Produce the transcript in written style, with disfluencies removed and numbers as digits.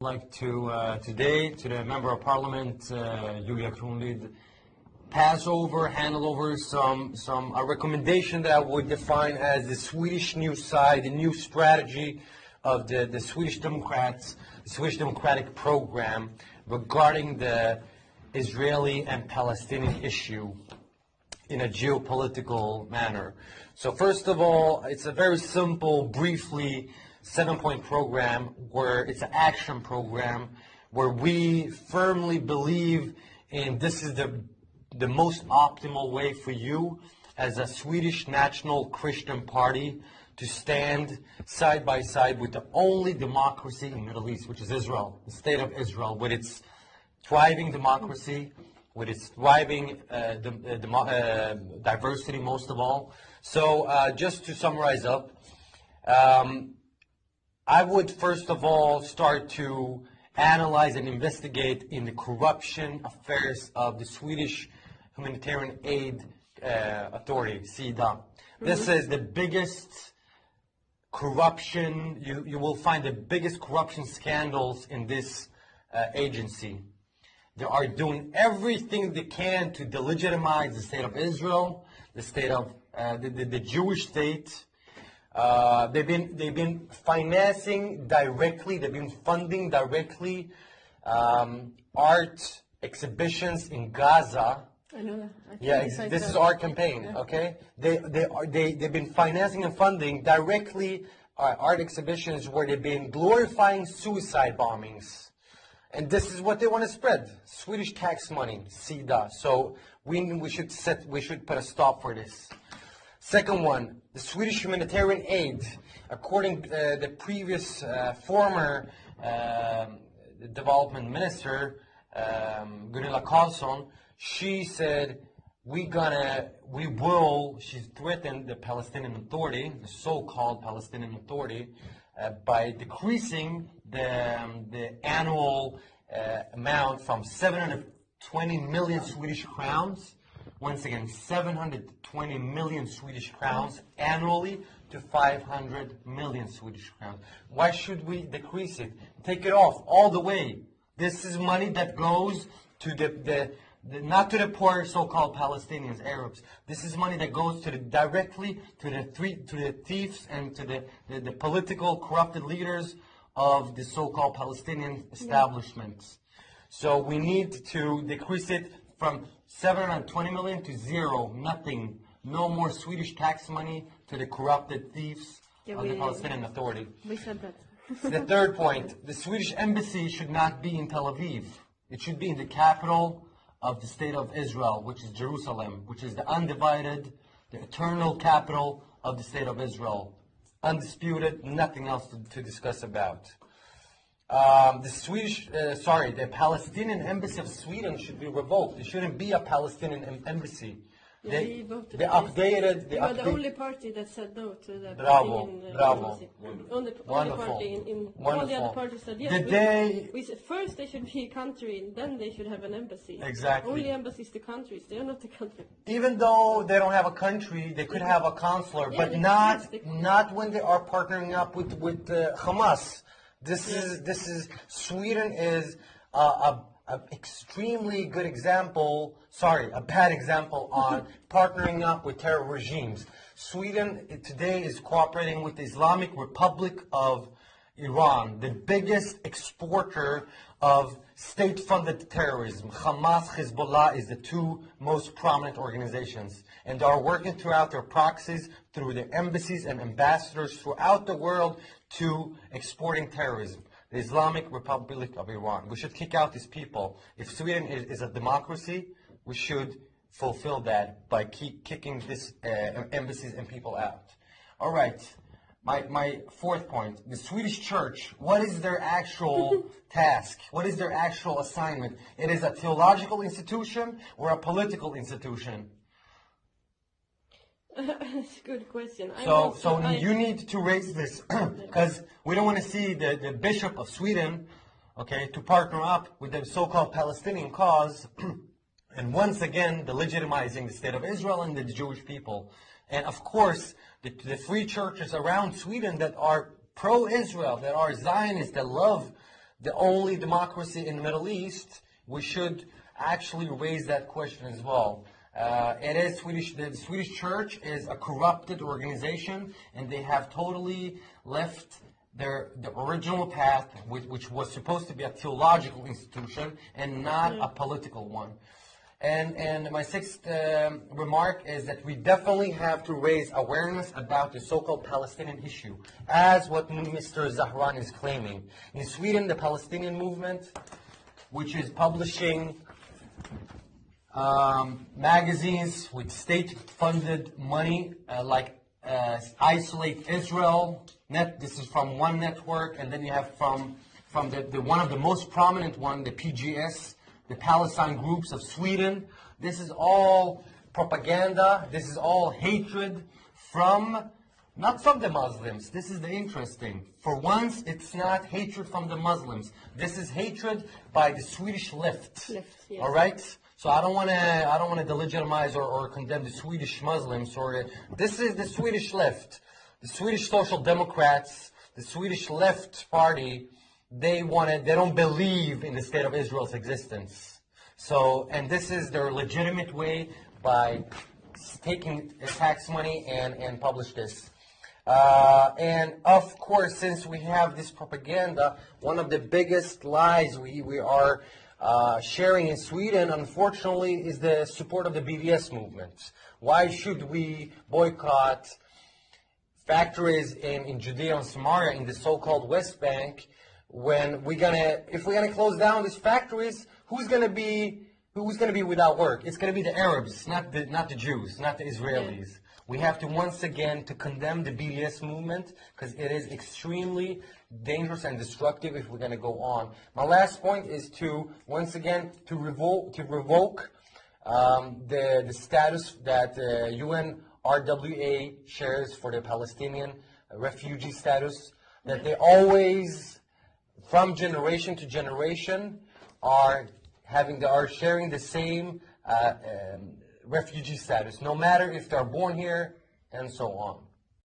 Like to today to the Member of Parliament, osdxoXIH0wZ6E33f, pass over, handle over a recommendation that I would define as the Swedish new side, the new strategy of the Swedish Democrats, the Swedish Democratic program regarding the Israeli and Palestinian issue in a geopolitical manner. So first of all, it's a very simple, briefly, 7-point program where it's an action program where we firmly believe in this is the most optimal way for you as a Swedish National Christian Party to stand side by side with the only democracy in the Middle East, which is Israel, the state of Israel, with its thriving democracy, with its thriving diversity most of all. So just to summarize up, I would first of all start to analyze and investigate in the corruption affairs of the Swedish Humanitarian Aid Authority, SIDA. This is the biggest corruption, you will find the biggest corruption scandals in this agency. They are doing everything they can to delegitimize the state of Israel, the state of the Jewish state. They've been financing directly, they've been funding directly art exhibitions in Gaza. I know that. Yeah, this is our campaign, yeah. Okay? They've been financing and funding directly art exhibitions where they've been glorifying suicide bombings. And this is what they want to spread. Swedish tax money, SIDA. So we should put a stop for this. Second one, the Swedish humanitarian aid. According to the previous former development minister, Gunilla Carlsson, she said, she threatened the Palestinian Authority, the so-called Palestinian Authority, by decreasing the annual amount from 720 million Swedish crowns, once again, 720 million Swedish crowns annually to 500 million Swedish crowns. Why should we decrease it? Take it off all the way. This is money that goes to not to the poor so-called Palestinians, Arabs. This is money that goes directly to the thieves and to the political corrupted leaders of the so-called Palestinian establishments. So we need to decrease it from 720 million to zero, nothing. No more Swedish tax money to the corrupted thieves of the Palestinian Authority. We said that. The third point, the Swedish embassy should not be in Tel Aviv. It should be in the capital of the state of Israel, which is Jerusalem, which is the undivided, the eternal capital of the state of Israel. Undisputed, nothing else to discuss about. The Palestinian embassy of Sweden should be revoked. There shouldn't be a Palestinian embassy. They updated. You are the only party that said no to the Palestinian embassy. Only Wonderful. party in Wonderful. all the other parties said yes. We said first they should be a country, and then they should have an embassy. Exactly. Only embassies to countries. They are not the country. Even though they don't have a country, they could have a consular, but not when they are partnering up with Hamas. Sweden is a extremely good example, a bad example on partnering up with terror regimes. Sweden today is cooperating with the Islamic Republic of Iran, the biggest exporter of state-funded terrorism. Hamas, Hezbollah is the two most prominent organizations. And they are working throughout their proxies, through their embassies and ambassadors throughout the world to exporting terrorism. The Islamic Republic of Iran. We should kick out these people. If Sweden is a democracy, we should fulfill that by kicking these embassies and people out. All right. My fourth point, the Swedish church, what is their actual task? What is their actual assignment? It is a theological institution or a political institution? That's a good question. So you need to raise this because we don't want to see the Bishop of Sweden, to partner up with the so-called Palestinian cause and once again delegitimizing the state of Israel and the Jewish people. And of course, the free churches around Sweden that are pro-Israel, that are Zionists, that love the only democracy in the Middle East, we should actually raise that question as well. It is Swedish. The Swedish church is a corrupted organization, and they have totally left the original path, which was supposed to be a theological institution and not a political one. And my sixth remark is that we definitely have to raise awareness about the so-called Palestinian issue, as what Mr. Zahran is claiming. In Sweden, the Palestinian movement, which is publishing magazines with state-funded money, like Isolate Israel. This is from one network, and then you have from the one of the most prominent one, the PGS, the Palestine Groups of Sweden. This is all propaganda. This is all hatred not from the Muslims. This is the interesting. For once, it's not hatred from the Muslims. This is hatred by the Swedish left. Yes. All right. So I don't want to delegitimize or condemn the Swedish Muslims. This is the Swedish left, the Swedish Social Democrats, the Swedish Left Party. They don't believe in the state of Israel's existence. So, and this is their legitimate way by taking tax money and publish this. And of course, since we have this propaganda, one of the biggest lies we are sharing in Sweden, unfortunately, is the support of the BDS movement. Why should we boycott factories in Judea and Samaria in the so-called West Bank when if we're gonna close down these factories? Who's gonna be without work? It's gonna be the Arabs, not the Jews, not the Israelis. Yeah. We have to once again to condemn the BDS movement because it is extremely dangerous and destructive if we're going to go on. My last point is to once again to revoke the status that UNRWA shares for the Palestinian refugee status, that they always, from generation to generation, are sharing the same refugee status, no matter if they're born here, and so on.